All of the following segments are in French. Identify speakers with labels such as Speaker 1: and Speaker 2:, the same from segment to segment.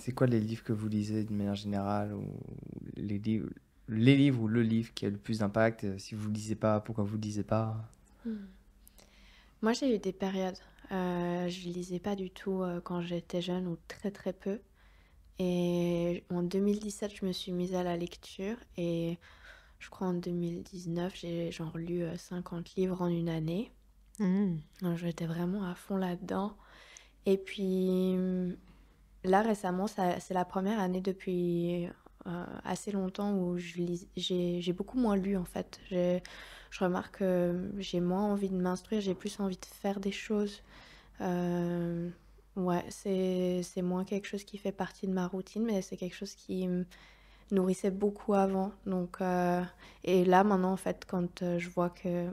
Speaker 1: c'est quoi les livres que vous lisez de manière générale ou les livres ou le livre qui a le plus d'impact? Si vous ne lisez pas, pourquoi vous ne lisez pas?
Speaker 2: Hmm. Moi, j'ai eu des périodes. Je lisais pas du tout quand j'étais jeune ou très très peu. Et en 2017, je me suis mise à la lecture et je crois en 2019, j'ai genre lu 50 livres en une année.
Speaker 3: Mhm.
Speaker 2: Donc, j'étais vraiment à fond là-dedans. Et puis là, récemment, c'est la première année depuis assez longtemps où j'ai beaucoup moins lu en fait. Je remarque que j'ai moins envie de m'instruire, j'ai plus envie de faire des choses. Euh, ouais, c'est moins quelque chose qui fait partie de ma routine, mais c'est quelque chose qui me nourrissait beaucoup avant. Donc, et là, maintenant, en fait, quand je vois que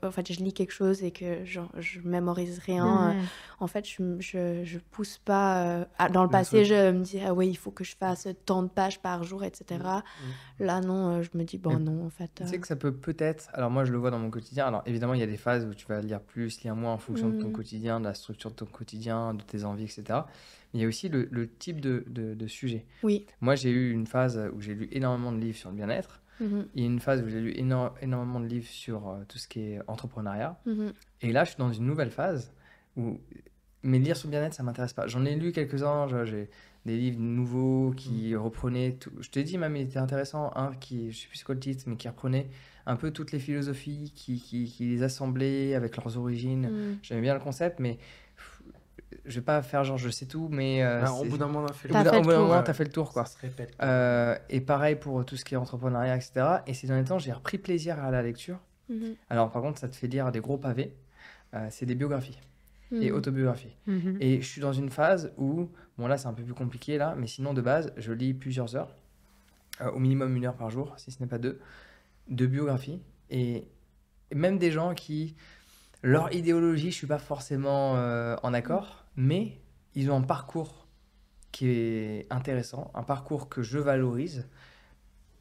Speaker 2: en fait, je lis quelque chose et que genre, je mémorise rien,
Speaker 3: Mhm.
Speaker 2: en fait, je pousse pas. Dans le
Speaker 1: Le
Speaker 2: passé,
Speaker 1: truc.
Speaker 2: je me dis, ah oui, il faut que je fasse tant de pages par jour, etc. Là, non, je me dis,
Speaker 1: Mais
Speaker 2: bon, non, en fait.
Speaker 1: tu sais que ça peut peut-être. Alors, moi, je le vois dans mon quotidien. Alors, évidemment, il y a des phases où tu vas lire plus, lire moins en fonction de ton
Speaker 2: Hmm,
Speaker 1: quotidien, de la structure de ton quotidien, de tes envies, etc. Mais il y a aussi le type de sujet.
Speaker 2: oui.
Speaker 1: Moi, j'ai eu une phase où j'ai lu énormément de livres sur le bien-être.
Speaker 2: Mhm,
Speaker 1: Il y a une phase où j'ai lu énormément de livres sur tout ce qui est entrepreneuriat.
Speaker 2: mhm,
Speaker 1: Et là, je suis dans une nouvelle phase où. Mais lire sur le bien-être, ça m'intéresse pas. J'en ai lu quelques-uns, j'ai des livres nouveaux qui reprenaient tout. Je t'ai dit, même, il était intéressant, un qui, je sais plus c'est quoi le titre, mais qui reprenait un peu toutes les philosophies, qui les assemblait avec leurs origines.
Speaker 2: hmm.
Speaker 1: J'aimais bien le concept, mais pff, je vais pas faire genre je sais tout, mais
Speaker 4: Ben, au bout d'un moment, on a fait le
Speaker 2: T'as
Speaker 4: tour.
Speaker 2: fait
Speaker 1: au
Speaker 2: le
Speaker 1: bout d'un
Speaker 2: tour.
Speaker 1: moment,
Speaker 4: Ouais,
Speaker 1: t'as
Speaker 4: ouais.
Speaker 1: fait le tour,
Speaker 4: Ça
Speaker 1: quoi.
Speaker 4: se répète, quoi.
Speaker 1: Et pareil pour tout ce qui est entrepreneuriat, etc. Et ces derniers temps, j'ai repris plaisir à la lecture.
Speaker 2: Mhm,
Speaker 1: Alors, par contre, ça te fait lire des gros pavés. C'est des biographies et
Speaker 2: hmm.
Speaker 1: autobiographies.
Speaker 3: Mhm.
Speaker 1: Et je suis dans une phase où, bon là c'est un peu plus compliqué là, mais sinon de base, je lis plusieurs heures, au minimum 1 heure par jour, si ce n'est pas deux, de biographies. Et même des gens qui, leur idéologie, je suis pas forcément en accord, mais ils ont un parcours qui est intéressant, un parcours que je valorise,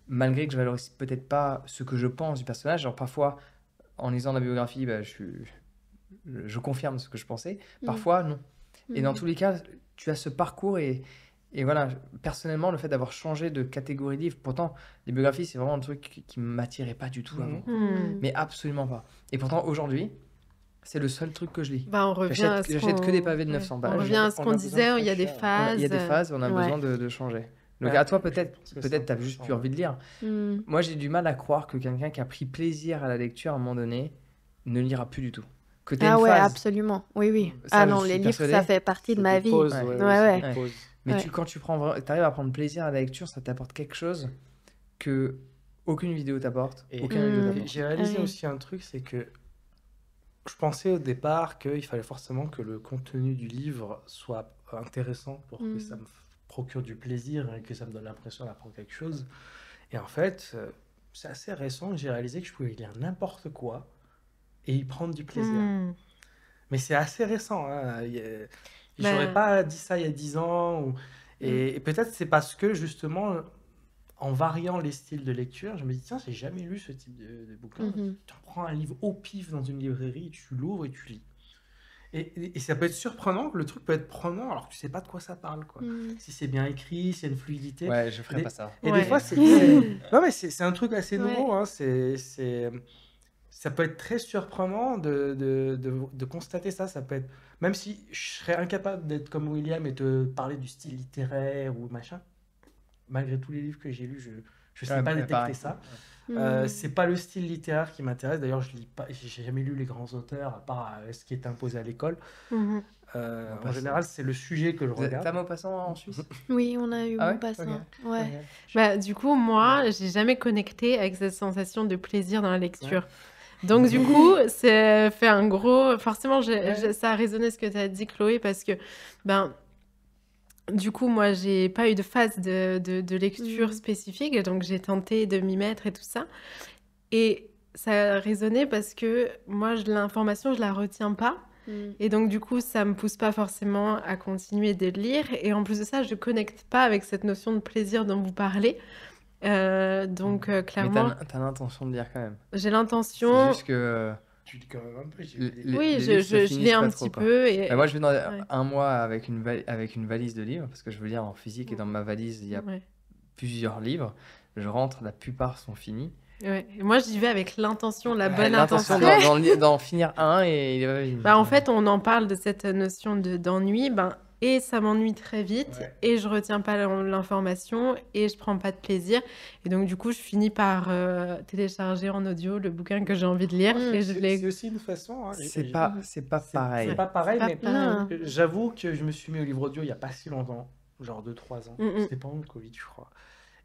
Speaker 1: malgré que je valorise peut-être pas ce que je pense du personnage. Genre parfois, en lisant la biographie, bah, je confirme ce que je pensais,
Speaker 2: Hmm,
Speaker 1: parfois non. Et dans
Speaker 2: hmm.
Speaker 1: tous les cas, tu as ce parcours et voilà, personnellement, le fait d'avoir changé de catégorie de livre, pourtant, les biographies, c'est vraiment un truc qui ne m'attirait pas du tout avant.
Speaker 3: Mhm.
Speaker 1: Mais absolument pas. Et pourtant, aujourd'hui, c'est le seul truc que je lis.
Speaker 3: Bah, on revient à ce
Speaker 1: J'achète que des
Speaker 3: qu'on
Speaker 1: pavés de
Speaker 3: ouais.
Speaker 1: 900
Speaker 3: On
Speaker 4: Ouais,
Speaker 3: revient
Speaker 1: pages.
Speaker 3: à ce
Speaker 4: on
Speaker 3: qu'on
Speaker 4: a besoin de
Speaker 3: disait, il y a des
Speaker 4: fraîcheur.
Speaker 1: Voilà, il y a
Speaker 3: phases.
Speaker 1: des phases où on a
Speaker 2: Ouais.
Speaker 1: besoin de changer. Donc
Speaker 4: Ouais,
Speaker 1: à toi,
Speaker 4: je pense que c'est
Speaker 1: peut-être tu n'as juste
Speaker 4: intéressant,
Speaker 1: plus
Speaker 4: ouais.
Speaker 1: envie de lire.
Speaker 2: Hmm.
Speaker 1: Moi, j'ai du mal à croire que quelqu'un qui a pris plaisir à la lecture à un moment donné ne lira plus du tout. Que tu as
Speaker 2: Ah
Speaker 1: une
Speaker 2: ouais,
Speaker 1: phase,
Speaker 2: absolument. Oui, oui. Ah
Speaker 1: ça, je
Speaker 2: non, les
Speaker 1: suis
Speaker 2: livres, ça
Speaker 1: persuadé.
Speaker 2: fait partie de
Speaker 4: C'est
Speaker 2: ma
Speaker 4: des
Speaker 2: vie.
Speaker 4: pauses,
Speaker 1: Ouais.
Speaker 4: ouais,
Speaker 2: Ouais,
Speaker 4: ouais, c'est
Speaker 2: ouais.
Speaker 4: des
Speaker 1: Ouais.
Speaker 4: pauses.
Speaker 1: Mais
Speaker 2: Ouais.
Speaker 1: quand tu arrives à prendre plaisir à la lecture, ça t'apporte quelque chose que aucune vidéo t'apporte,
Speaker 4: Et,
Speaker 1: aucun livre
Speaker 2: Hmm.
Speaker 4: et
Speaker 1: t'apporte.
Speaker 4: j'ai
Speaker 2: Ah
Speaker 4: réalisé
Speaker 2: oui.
Speaker 4: aussi un truc, c'est que je pensais au départ qu'il fallait forcément que le contenu du livre soit intéressant pour que ça
Speaker 2: Hmm.
Speaker 4: me procure du plaisir et que ça me donne l'impression d'apprendre quelque chose. Et en fait, c'est assez récent que j'ai réalisé que je pouvais lire n'importe quoi et y prendre du plaisir.
Speaker 3: Mhm.
Speaker 4: Mais c'est assez récent, hein. J'aurais
Speaker 3: Bah,
Speaker 4: pas dit ça il y a 10 ans.
Speaker 2: Hmm.
Speaker 4: Et peut-être c'est parce que justement, en variant les styles de lecture, je me dis, tiens, j'ai jamais lu ce type de bouquin.
Speaker 2: Mhm.
Speaker 4: Tu prends un livre au pif dans une librairie, tu l'ouvres et tu lis. Et ça peut être surprenant, le truc peut être prenant alors que tu sais pas de quoi ça parle, quoi.
Speaker 2: Hmm.
Speaker 4: Si c'est bien écrit, s'il y a une fluidité.
Speaker 1: Ouais, je
Speaker 4: Et
Speaker 1: ferai pas ça.
Speaker 4: et des
Speaker 3: ouais.
Speaker 4: fois, non, mais c'est un truc assez
Speaker 2: Ouais.
Speaker 4: nouveau, hein. Ça peut être très surprenant de constater ça. Ça peut être, même si je serais incapable d'être comme William et te parler du style littéraire ou machin, malgré tous les livres que j'ai lus, je sais
Speaker 1: Ouais,
Speaker 4: pas
Speaker 1: mais
Speaker 4: détecter
Speaker 1: pareil.
Speaker 4: ça.
Speaker 2: Hmm.
Speaker 4: C'est pas le style littéraire qui m'intéresse. D'ailleurs, je lis pas, j'ai jamais lu les grands auteurs à part ce qui est imposé à l'école.
Speaker 3: Mhm.
Speaker 4: En
Speaker 1: Maupassant.
Speaker 4: général, c'est le sujet que je regarde.
Speaker 1: T'as Maupassant en Suisse?
Speaker 2: Oui, on a eu
Speaker 1: Ah ouais?
Speaker 2: Maupassant.
Speaker 1: Ok.
Speaker 2: Ouais.
Speaker 1: Ok.
Speaker 3: Bah, du coup, moi, j'ai jamais connecté avec cette sensation de plaisir dans la
Speaker 4: Ouais.
Speaker 3: lecture. Donc, du coup, c'est fait un gros. Forcément,
Speaker 4: Ouais.
Speaker 3: ça a résonné ce que tu as dit, Chloé, parce que, ben, du coup, moi, j'ai pas eu de phase de lecture
Speaker 2: Hmm.
Speaker 3: spécifique, donc j'ai tenté de m'y mettre et tout ça. Et ça a résonné parce que moi, l'information, je la retiens pas.
Speaker 2: Hmm.
Speaker 3: Et donc, du coup, ça me pousse pas forcément à continuer de lire. Et en plus de ça, je connecte pas avec cette notion de plaisir dont vous parlez. Donc,
Speaker 1: Mais
Speaker 3: clairement,
Speaker 1: t'as l'intention de lire quand même.
Speaker 3: j'ai
Speaker 1: C'est
Speaker 3: l'intention.
Speaker 1: juste que
Speaker 4: Tu lis quand même un peu.
Speaker 3: Oui,
Speaker 1: les
Speaker 3: je,
Speaker 1: livres se
Speaker 3: je
Speaker 1: finissent
Speaker 3: lis
Speaker 1: pas
Speaker 3: un
Speaker 1: trop,
Speaker 3: petit
Speaker 1: quoi.
Speaker 3: peu et...
Speaker 1: Moi, je vais dans
Speaker 3: Ouais.
Speaker 1: un mois avec avec une valise de livres, parce que je veux lire en physique, et dans ma valise, il y a
Speaker 3: Ouais.
Speaker 1: plusieurs livres. Je rentre, la plupart sont finis.
Speaker 3: Ouais. Et moi, j'y vais avec l'intention, la
Speaker 1: Ouais,
Speaker 3: bonne
Speaker 1: l'intention
Speaker 3: intention.
Speaker 1: d'en finir un et il va
Speaker 3: Bah, en fait, on en parle de cette notion d'ennui, ben, et ça m'ennuie très vite,
Speaker 4: Ouais.
Speaker 3: et je retiens pas l'information, et je prends pas de plaisir. Et donc, du coup, je finis par télécharger en audio le bouquin que j'ai envie de lire, et je
Speaker 4: C'est
Speaker 3: l'ai...
Speaker 4: aussi une façon. Hein.
Speaker 1: c'est pas pareil.
Speaker 4: C'est pas pareil,
Speaker 3: C'est pas
Speaker 4: mais
Speaker 3: pareil.
Speaker 4: j'avoue que je me suis mis au livre audio il y a pas si longtemps, genre 2-3 ans. C'était pendant le Covid, je crois.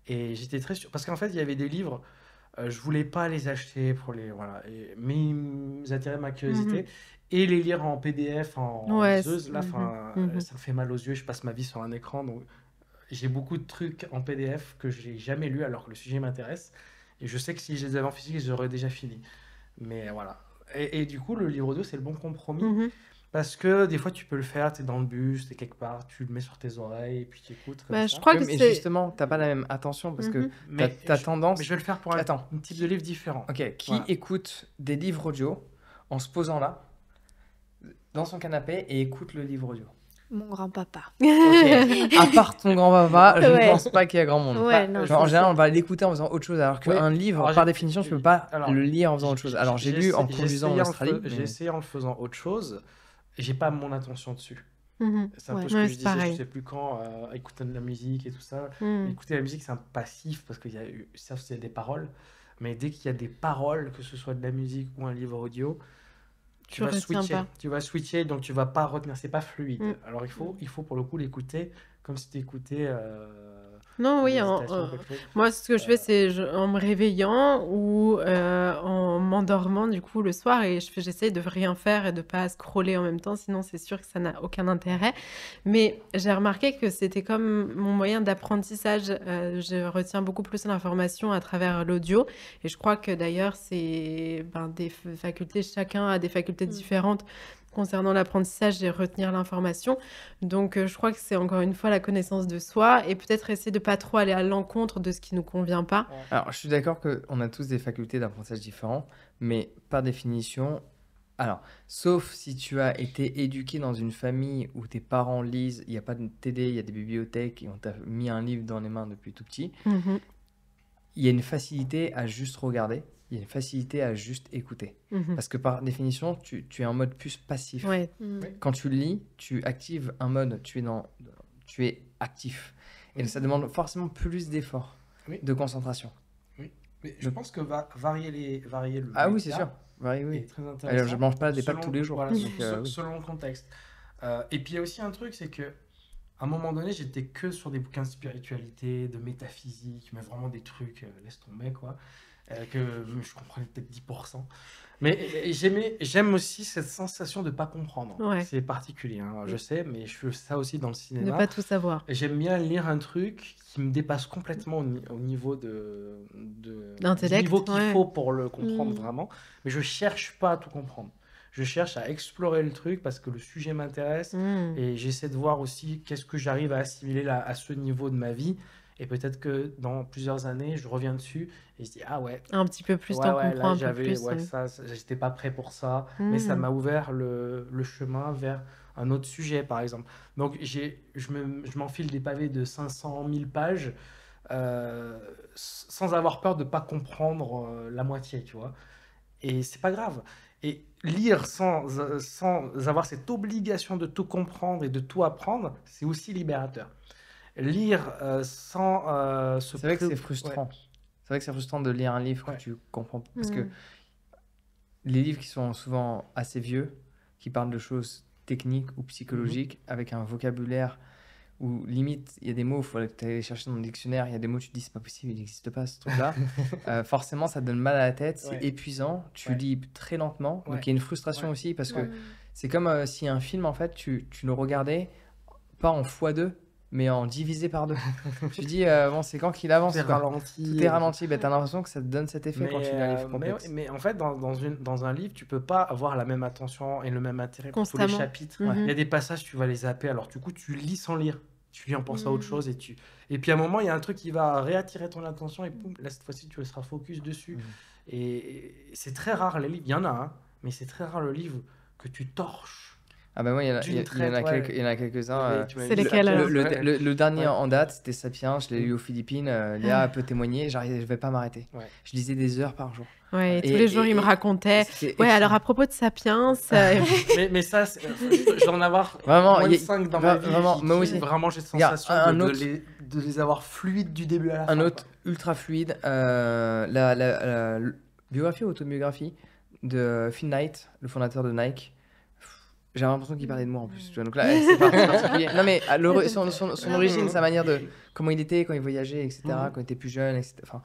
Speaker 4: Et j'étais très sûr. Parce qu'en fait, il y avait des livres, je voulais pas les acheter pour les. Voilà. Mais ils attiraient ma curiosité. Et les lire en PDF, en
Speaker 3: Ouais,
Speaker 4: liseuse, là, ça me fait mal aux yeux. Je passe ma vie sur un écran. Donc, j'ai beaucoup de trucs en PDF que j'ai jamais lus alors que le sujet m'intéresse. Et je sais que si je les avais en physique, j'aurais déjà fini. Mais voilà. Et du coup, le livre audio, c'est le bon compromis.
Speaker 3: Mhm.
Speaker 4: Parce que des fois, tu peux le faire, tu es dans le bus, tu es quelque part, tu le mets sur tes oreilles et puis tu écoutes comme
Speaker 3: Bah,
Speaker 4: ça.
Speaker 3: je crois
Speaker 1: Oui,
Speaker 3: que
Speaker 1: mais
Speaker 3: c'est...
Speaker 1: justement, t'as pas la même attention, parce que
Speaker 3: Mhm.
Speaker 1: t'as
Speaker 4: je
Speaker 1: tendance.
Speaker 4: mais je vais le faire pour
Speaker 1: Attends.
Speaker 4: un type de livre différent.
Speaker 1: Ok, qui
Speaker 4: Voilà.
Speaker 1: écoute des livres audio en se posant là, dans son canapé, et écoute le livre audio?
Speaker 2: Mon grand-papa.
Speaker 1: Ok, à part ton grand-papa, je ne
Speaker 2: Ouais.
Speaker 1: pense pas qu'il y a grand monde.
Speaker 2: Ouais,
Speaker 4: Bah,
Speaker 2: non.
Speaker 1: Genre, en général, on va l'écouter en faisant autre chose, alors
Speaker 4: Ouais.
Speaker 1: qu'un livre,
Speaker 4: Alors,
Speaker 1: par
Speaker 4: j'ai-
Speaker 1: définition, tu peux pas
Speaker 4: alors,
Speaker 1: le lire en faisant autre chose. Alors, j'ai lu en produisant en Australie.
Speaker 4: J'ai
Speaker 1: mais-
Speaker 4: essayé en le faisant autre chose. J'ai pas mon attention dessus.
Speaker 3: Mhm.
Speaker 4: C'est un
Speaker 2: Ouais.
Speaker 4: peu ce
Speaker 3: Ouais,
Speaker 4: que je
Speaker 3: c'est
Speaker 4: disais, je
Speaker 3: pareil.
Speaker 4: sais plus quand, écouter de la musique et tout ça.
Speaker 3: Mhm.
Speaker 4: Écouter la musique, c'est un passif parce qu'il y a eu, ça, c'est des paroles. Mais dès qu'il y a des paroles, que ce soit de la musique ou un livre audio,
Speaker 3: Tu
Speaker 4: vas
Speaker 3: retiens
Speaker 4: switcher.
Speaker 3: pas.
Speaker 4: Tu vas switcher, donc tu vas pas retenir. C'est pas fluide.
Speaker 3: Mm.
Speaker 4: Alors il faut pour le coup l'écouter comme si tu écoutais
Speaker 3: Non, oui,
Speaker 4: quelque chose.
Speaker 3: moi, ce que je fais, c'est en me réveillant ou en m'endormant, du coup, le soir, et j'essaie de rien faire et de pas scroller en même temps, sinon c'est sûr que ça n'a aucun intérêt. Mais j'ai remarqué que c'était comme mon moyen d'apprentissage. Je retiens beaucoup plus l'information à travers l'audio, et je crois que d'ailleurs, c'est des facultés, chacun a des facultés différentes concernant l'apprentissage et retenir l'information. Donc, je crois que c'est encore une fois la connaissance de soi et peut-être essayer de pas trop aller à l'encontre de ce qui nous convient pas.
Speaker 1: Alors, je suis d'accord qu'on a tous des facultés d'apprentissage différents, mais par définition, alors, sauf si tu as été éduqué dans une famille où tes parents lisent, il n'y a pas de télé, il y a des bibliothèques et on t'a mis un livre dans les mains depuis tout petit,
Speaker 3: Mhm,
Speaker 1: il y a une facilité à juste regarder, il y a une facilité à juste écouter.
Speaker 3: mhm.
Speaker 1: Parce que par définition, tu es en mode plus passif.
Speaker 3: Ouais.
Speaker 1: Quand tu lis, tu actives un mode, tu es actif. Et ça demande forcément plus d'efforts,
Speaker 4: Oui.
Speaker 1: de concentration.
Speaker 4: Mais je pense que varier le
Speaker 1: Ah oui, c'est
Speaker 4: média
Speaker 1: sûr. Oui,
Speaker 4: est
Speaker 1: oui.
Speaker 4: très
Speaker 1: Alors,
Speaker 4: intéressant.
Speaker 1: je mange pas des pâtes
Speaker 4: selon-
Speaker 1: tous les jours.
Speaker 4: voilà,
Speaker 1: donc, oui.
Speaker 4: selon le contexte. Et puis il y a aussi un truc, c'est que à un moment donné, j'étais que sur des bouquins de spiritualité, de métaphysique, mais vraiment des trucs, laisse tomber quoi, que je comprenais peut-être 10%. Mais j'aime aussi cette sensation de pas comprendre.
Speaker 3: Ouais.
Speaker 4: C'est particulier, hein, je sais, mais je fais ça aussi dans le
Speaker 3: Ne
Speaker 4: cinéma.
Speaker 3: pas tout savoir.
Speaker 4: Et j'aime bien lire un truc qui me dépasse complètement au niveau
Speaker 3: D'intellect,
Speaker 4: du niveau qu'il
Speaker 3: ouais.
Speaker 4: faut pour le comprendre
Speaker 2: Mm.
Speaker 4: vraiment. Mais je cherche pas à tout comprendre. Je cherche à explorer le truc parce que le sujet m'intéresse
Speaker 3: Mhm.
Speaker 4: et j'essaie de voir aussi qu'est-ce que j'arrive à assimiler là, à ce niveau de ma vie. Et peut-être que dans plusieurs années, je reviens dessus et je dis ah ouais.
Speaker 3: Un petit peu plus,
Speaker 4: Ouais,
Speaker 3: t'en
Speaker 4: ouais,
Speaker 3: comprends
Speaker 4: là,
Speaker 3: un peu
Speaker 4: j'avais,
Speaker 3: plus.
Speaker 4: ouais,
Speaker 3: Ouais.
Speaker 4: j'étais pas prêt pour ça, mais ça
Speaker 3: Mhm.
Speaker 4: m'a ouvert le chemin vers un autre sujet, par exemple. Donc, je m'enfile des pavés de 500 000 pages sans avoir peur de pas comprendre la moitié, tu vois. Et c'est pas grave. Et lire sans avoir cette obligation de tout comprendre et de tout apprendre, c'est aussi libérateur. Lire sans se
Speaker 1: C'est vrai que c'est
Speaker 4: pré-
Speaker 1: frustrant. C'est vrai que c'est frustrant de lire un livre
Speaker 4: Ouais.
Speaker 1: que tu comprends pas. Parce que
Speaker 3: Mhm.
Speaker 1: les livres qui sont souvent assez vieux, qui parlent de choses techniques ou psychologiques, avec un vocabulaire où limite, il y a des mots, il faut aller chercher dans le dictionnaire, il y a des mots, tu te dis, c'est pas possible, il n'existe pas ce truc-là. Forcément, ça te donne mal à la tête, c'est
Speaker 4: Ouais.
Speaker 1: épuisant, tu
Speaker 4: Ouais.
Speaker 1: lis très lentement,
Speaker 4: Ouais.
Speaker 1: donc il y a une frustration
Speaker 4: Ouais.
Speaker 1: aussi, parce que
Speaker 2: Ouais.
Speaker 1: c'est comme si un film, en fait, tu le regardais pas en x2, mais en divisé par 2. Tu dis, bon, c'est quand qu'il avance,
Speaker 4: Tout est
Speaker 1: quoi.
Speaker 4: ralenti.
Speaker 1: Tout est ralenti, ben, t'as l'impression que ça te donne cet effet quand tu lis un livre
Speaker 4: mais,
Speaker 1: complexe.
Speaker 4: mais en fait, dans un livre, tu peux pas avoir la même attention et le même intérêt pour tous les
Speaker 3: Constamment.
Speaker 4: chapitres.
Speaker 3: Mhm.
Speaker 4: Il y a des passages, tu vas les zapper, alors du coup, tu lis sans lire. Tu lis en pensant à autre
Speaker 2: Mhm.
Speaker 4: chose et puis à un moment, il y a un truc qui va réattirer ton attention et boum, là, cette fois-ci, tu seras focus dessus.
Speaker 1: Mhm.
Speaker 4: Et c'est très rare, les livres. Il y en a, hein, mais c'est très rare le livre que tu torches.
Speaker 1: Ah bah moi,
Speaker 4: D'une
Speaker 1: il y en
Speaker 4: traite,
Speaker 1: a
Speaker 4: ouais.
Speaker 1: il y en a quelques-uns.
Speaker 4: Tu m'avais
Speaker 3: C'est
Speaker 4: dit
Speaker 3: lesquels,
Speaker 4: ça,
Speaker 3: alors
Speaker 1: Le dernier
Speaker 4: Ouais.
Speaker 1: en date, c'était Sapiens. Je l'ai lu aux Philippines. Léa peut témoigner. Je vais pas m'arrêter.
Speaker 4: Ouais.
Speaker 1: Je lisais des heures par jour.
Speaker 3: Ouais,
Speaker 1: Et-
Speaker 3: tous les jours,
Speaker 1: et-
Speaker 3: il me
Speaker 1: et-
Speaker 3: racontait.
Speaker 1: C'était
Speaker 3: Ouais, alors
Speaker 1: extrême.
Speaker 3: à propos de Sapiens,
Speaker 4: Mais ça, je dois en avoir
Speaker 1: Vraiment,
Speaker 4: moins
Speaker 1: il
Speaker 4: de
Speaker 1: y a-
Speaker 4: 5 dans ma vie.
Speaker 1: vraiment, moi aussi.
Speaker 4: Vraiment, j'ai cette
Speaker 1: Regarde,
Speaker 4: sensation
Speaker 1: un
Speaker 4: de
Speaker 1: autre-
Speaker 4: de les avoir fluides du début à la fin.
Speaker 1: Un autre
Speaker 4: quoi.
Speaker 1: ultra fluide, la biographie ou autobiographie de Phil Knight, le fondateur de Nike. J'ai l'impression qu'il parlait de moi en plus. Tu vois, donc là, c'est particulier. Non, mais son origine, sa manière de. Comment il était quand il voyageait, etc.,
Speaker 4: Mhm.
Speaker 1: quand il était plus jeune, etc. Enfin,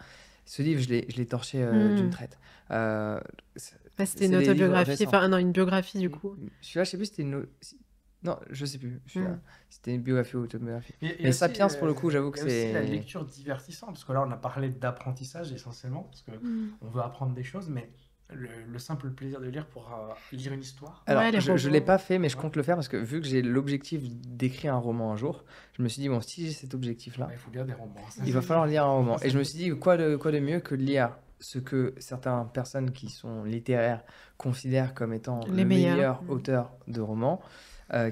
Speaker 1: ce livre, je l'ai torché d'une traite.
Speaker 3: Bah,
Speaker 1: C'est
Speaker 3: c'était une
Speaker 1: des livres
Speaker 3: autobiographie,
Speaker 1: récents.
Speaker 3: enfin non, une biographie du coup.
Speaker 1: Celui-là, je sais plus si c'était une. Non, je sais plus. Celui-là,
Speaker 3: Mhm.
Speaker 1: c'était une biographie ou autobiographie.
Speaker 4: Il y a
Speaker 1: Mais
Speaker 4: aussi,
Speaker 1: Sapiens, pour le coup, j'avoue que
Speaker 4: il y a aussi la
Speaker 1: c'est.
Speaker 4: lecture divertissante, parce que là, on a parlé d'apprentissage essentiellement, parce que on veut apprendre des choses, mais le simple plaisir de lire pour lire une histoire.
Speaker 1: Alors,
Speaker 3: Ouais, les
Speaker 1: je
Speaker 3: romans.
Speaker 1: l'ai pas fait, mais je
Speaker 4: Ouais.
Speaker 1: compte le faire parce que vu que j'ai l'objectif d'écrire un roman un jour, je me suis dit, bon, si j'ai cet objectif-là,
Speaker 4: Ouais, il faut lire des romans. ça,
Speaker 1: il va
Speaker 4: c'est-
Speaker 1: falloir lire un roman. Et je me suis dit, quoi de mieux que de lire ce que certaines personnes qui sont littéraires considèrent comme étant
Speaker 3: Les
Speaker 1: le
Speaker 3: meilleurs.
Speaker 1: meilleur auteur de romans,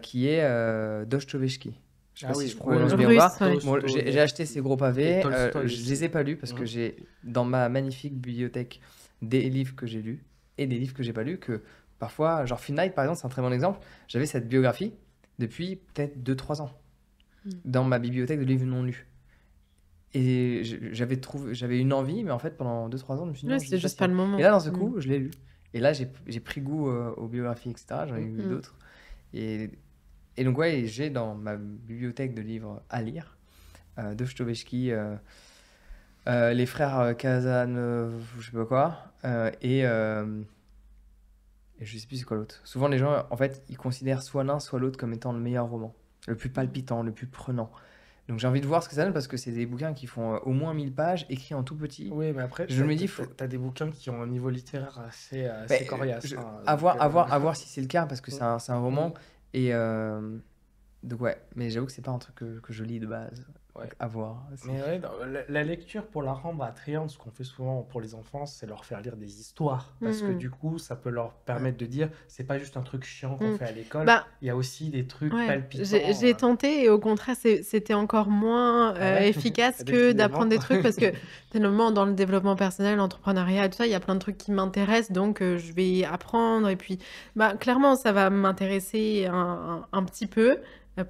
Speaker 1: qui est Dostoevsky. Je sais
Speaker 4: Ah
Speaker 1: pas
Speaker 4: oui,
Speaker 1: si je prononce
Speaker 4: ouais,
Speaker 1: bien
Speaker 3: Russe,
Speaker 1: ou pas.
Speaker 3: ouais.
Speaker 1: Bon, j'ai acheté ces gros pavés,
Speaker 4: Et Tolstoï
Speaker 1: je
Speaker 4: aussi.
Speaker 1: les ai pas lus parce que
Speaker 4: Ouais.
Speaker 1: j'ai dans ma magnifique bibliothèque des livres que j'ai lus et des livres que j'ai pas lus que parfois, genre Phil Knight par exemple, c'est un très bon exemple. J'avais cette biographie depuis peut-être 2-3 ans dans ma bibliothèque de livres non lus. Et j'avais une envie, mais en fait pendant 2-3 ans, je me suis dit
Speaker 3: Ouais,
Speaker 1: non, je
Speaker 3: c'était
Speaker 1: lis
Speaker 3: juste
Speaker 1: ça.
Speaker 3: pas le moment.
Speaker 1: Et là, dans ce coup, je l'ai lu. Et là, j'ai pris goût aux biographies, etc. J'en ai lu
Speaker 2: Mhm.
Speaker 1: d'autres. Et donc, ouais, j'ai dans ma bibliothèque de livres à lire Dostoevsky, les frères Kazan, je sais pas quoi, et je sais plus c'est quoi l'autre. Souvent, les gens, en fait, ils considèrent soit l'un, soit l'autre comme étant le meilleur roman, le plus palpitant, le plus prenant. Donc, j'ai envie de voir ce que ça donne parce que c'est des bouquins qui font au moins 1000 pages, écrits en tout petit.
Speaker 4: Oui, mais après,
Speaker 1: Je me dis,
Speaker 4: t'as des bouquins qui ont un niveau littéraire assez
Speaker 1: Mais,
Speaker 4: coriace. hein,
Speaker 1: à
Speaker 4: donc,
Speaker 1: voir, à voir si c'est le cas parce que c'est un roman.
Speaker 4: Mhm.
Speaker 1: Et donc, ouais, mais j'avoue que c'est pas un truc que je lis de base.
Speaker 4: Ouais.
Speaker 1: Donc, à voir.
Speaker 4: Mais ouais, non, la lecture, pour la rendre attrayante, ce qu'on fait souvent pour les enfants, c'est leur faire lire des histoires. Parce que
Speaker 3: Mhm.
Speaker 4: du coup, ça peut leur permettre de dire, c'est pas juste un truc chiant qu'on
Speaker 3: Mhm.
Speaker 4: fait à l'école,
Speaker 3: Bah,
Speaker 4: il y a aussi des trucs
Speaker 3: ouais,
Speaker 4: palpitants.
Speaker 3: j'ai tenté et au contraire, c'était encore moins
Speaker 4: Ah ouais
Speaker 3: efficace que
Speaker 4: Décidément.
Speaker 3: d'apprendre des trucs parce que tellement dans le développement personnel, l'entrepreneuriat, tout ça, il y a plein de trucs qui m'intéressent, donc je vais apprendre. Et puis, bah, clairement, ça va m'intéresser un petit peu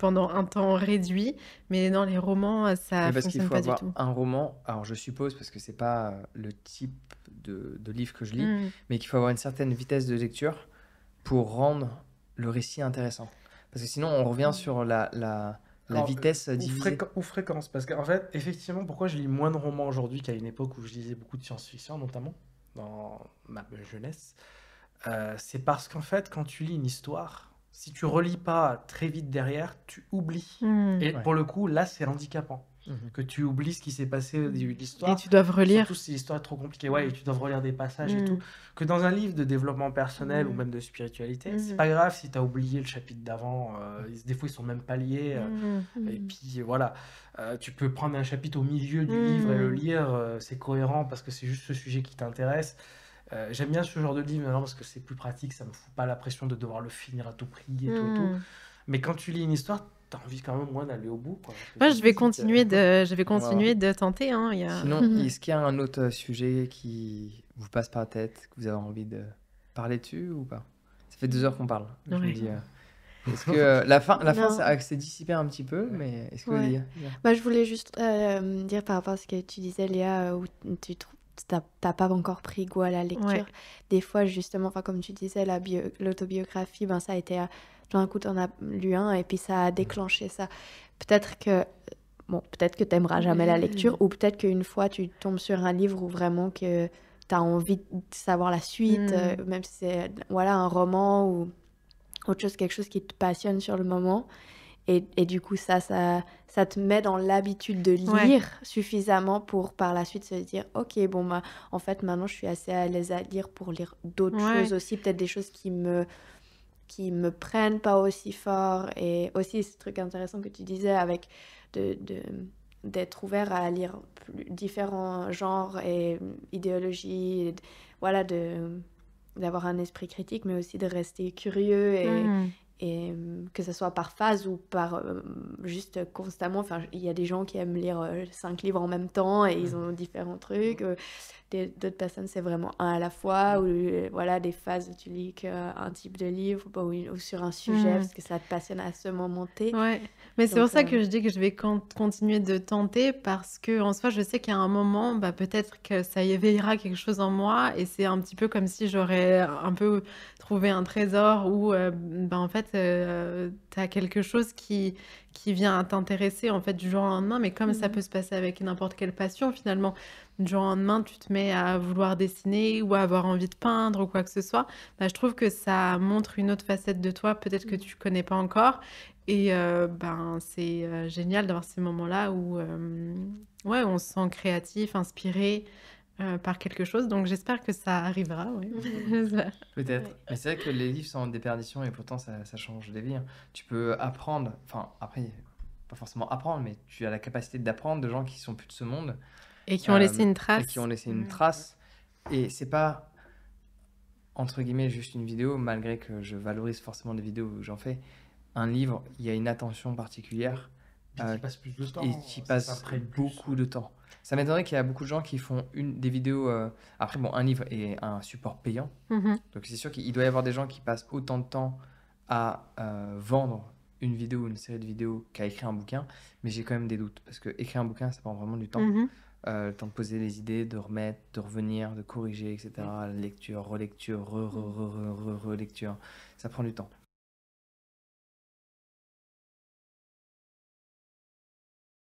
Speaker 3: pendant un temps réduit, mais dans les romans, ça
Speaker 1: Mais parce qu'il
Speaker 3: fonctionne
Speaker 1: faut
Speaker 3: pas du
Speaker 1: avoir
Speaker 3: tout.
Speaker 1: un roman, alors je suppose, parce que c'est pas le type de livre que je lis,
Speaker 3: Mm.
Speaker 1: mais qu'il faut avoir une certaine vitesse de lecture pour rendre le récit intéressant. Parce que sinon, on revient sur la
Speaker 4: Alors,
Speaker 1: vitesse
Speaker 4: ou
Speaker 1: divisée.
Speaker 4: ou fréquence. Parce qu'en fait, effectivement, pourquoi je lis moins de romans aujourd'hui qu'à une époque où je lisais beaucoup de science-fiction, notamment dans ma jeunesse, c'est parce qu'en fait, quand tu lis une histoire, si tu relis pas très vite derrière, tu oublies.
Speaker 3: Mm.
Speaker 4: Et
Speaker 1: Ouais.
Speaker 4: pour le coup, là, c'est handicapant.
Speaker 1: Mhm.
Speaker 4: Que tu oublies ce qui s'est passé au début de
Speaker 3: Et
Speaker 4: l'histoire.
Speaker 3: tu dois relire.
Speaker 4: Surtout si l'histoire est trop compliquée. Ouais, et tu dois relire des passages et
Speaker 3: Mm.
Speaker 4: tout. Que dans un livre de développement personnel ou
Speaker 3: Mm.
Speaker 4: même de spiritualité,
Speaker 3: Mm.
Speaker 4: c'est pas grave si tu as oublié le chapitre d'avant. Des fois, ils sont même pas liés.
Speaker 3: Mm.
Speaker 4: Et puis voilà, tu peux prendre un chapitre au milieu du
Speaker 3: Mm.
Speaker 4: livre et le lire, c'est cohérent parce que c'est juste ce sujet qui t'intéresse. J'aime bien ce genre de livre maintenant parce que c'est plus pratique, ça me fout pas la pression de devoir le finir à tout prix et tout et tout.
Speaker 3: Mm.
Speaker 4: Mais quand tu lis une histoire, t'as envie quand même moins d'aller au bout, quoi.
Speaker 3: Moi, je vais continuer de tenter. Hein, il y a...
Speaker 1: Sinon, est-ce qu'il y a un autre sujet qui vous passe par la tête, que vous avez envie de parler dessus ou pas? Ça fait 2 heures qu'on parle. Je me
Speaker 3: Ouais.
Speaker 1: dis, est-ce que la fin,
Speaker 2: Non.
Speaker 1: ça s'est dissipé un petit peu, mais est-ce que vous
Speaker 2: Ouais.
Speaker 1: voulez dire
Speaker 2: Bah, je voulais juste dire par rapport à ce que tu disais, Léa, où t'as pas encore pris goût à la lecture.
Speaker 3: Ouais.
Speaker 2: Des fois, justement, enfin, comme tu disais, l'autobiographie, ben, ça a été... Tout d'un coup, t'en as lu un et puis ça a déclenché ça. Peut-être que t'aimeras jamais la lecture ou peut-être qu'une fois, tu tombes sur un livre où vraiment que t'as envie de savoir la suite, même si c'est voilà, un roman ou autre chose, quelque chose qui te passionne sur le moment. Et du coup, ça te met dans l'habitude de lire
Speaker 3: Ouais.
Speaker 2: suffisamment pour par la suite se dire, ok, bon, bah, en fait, maintenant, je suis assez à l'aise à lire pour lire d'autres
Speaker 3: Ouais.
Speaker 2: choses aussi, peut-être des choses qui me prennent pas aussi fort. Et aussi, ce truc intéressant que tu disais avec d'être ouvert à lire différents genres et idéologies, et voilà, d'avoir un esprit critique, mais aussi de rester curieux
Speaker 3: Mhm.
Speaker 2: et que ce soit par phase ou par juste constamment. Enfin, il y a des gens qui aiment lire 5 livres en même temps et ils ont différents trucs. D'autres personnes, c'est vraiment un à la fois, ou voilà, des phases où tu lis qu'un type de livre ou sur un sujet
Speaker 3: Mhm.
Speaker 2: parce que ça te passionne à ce moment T.
Speaker 3: Ouais, mais c'est
Speaker 2: Donc,
Speaker 3: pour ça que je dis que je vais continuer de tenter parce que en soi, je sais qu'à un moment, bah, peut-être que ça éveillera quelque chose en moi et c'est un petit peu comme si j'aurais un peu trouvé un trésor où bah, en fait, tu as quelque chose qui vient à t'intéresser en fait du jour au lendemain, mais comme ça peut se passer avec n'importe quelle passion finalement, du jour au lendemain, tu te mets à vouloir dessiner ou à avoir envie de peindre ou quoi que ce soit, bah, je trouve que ça montre une autre facette de toi, peut-être que tu connais pas encore. Et ben, c'est génial d'avoir ces moments-là où ouais, on se sent créatif, inspiré par quelque chose. Donc j'espère que ça arrivera. Ouais. J'espère.
Speaker 1: Peut-être.
Speaker 2: Ouais.
Speaker 1: Mais c'est vrai que les livres sont en déperdition et pourtant ça change des vies, hein. Tu peux apprendre, enfin après, pas forcément apprendre, mais tu as la capacité d'apprendre de gens qui sont plus de ce monde
Speaker 3: Et qui ont laissé une
Speaker 1: et qui ont
Speaker 3: trace.
Speaker 1: laissé une trace. Et c'est pas, entre guillemets, juste une vidéo, malgré que je valorise forcément des vidéos où j'en fais. Un livre, il y a une attention particulière
Speaker 4: Et tu passes plus de temps,
Speaker 1: et tu
Speaker 4: ça
Speaker 1: passes
Speaker 4: s'imprègne plus.
Speaker 1: beaucoup de temps. Ça m'étonnerait qu'il y a beaucoup de gens qui font des vidéos. Après, bon, un livre est un support payant.
Speaker 3: Mhm.
Speaker 1: Donc c'est sûr qu'il doit y avoir des gens qui passent autant de temps à vendre une vidéo ou une série de vidéos qu'à écrire un bouquin. Mais j'ai quand même des doutes. Parce que écrire un bouquin, ça prend vraiment du temps.
Speaker 3: Mhm.
Speaker 1: Le temps de poser les idées, de remettre, de revenir, de corriger, etc. Lecture, relecture, relecture. Ça prend du temps.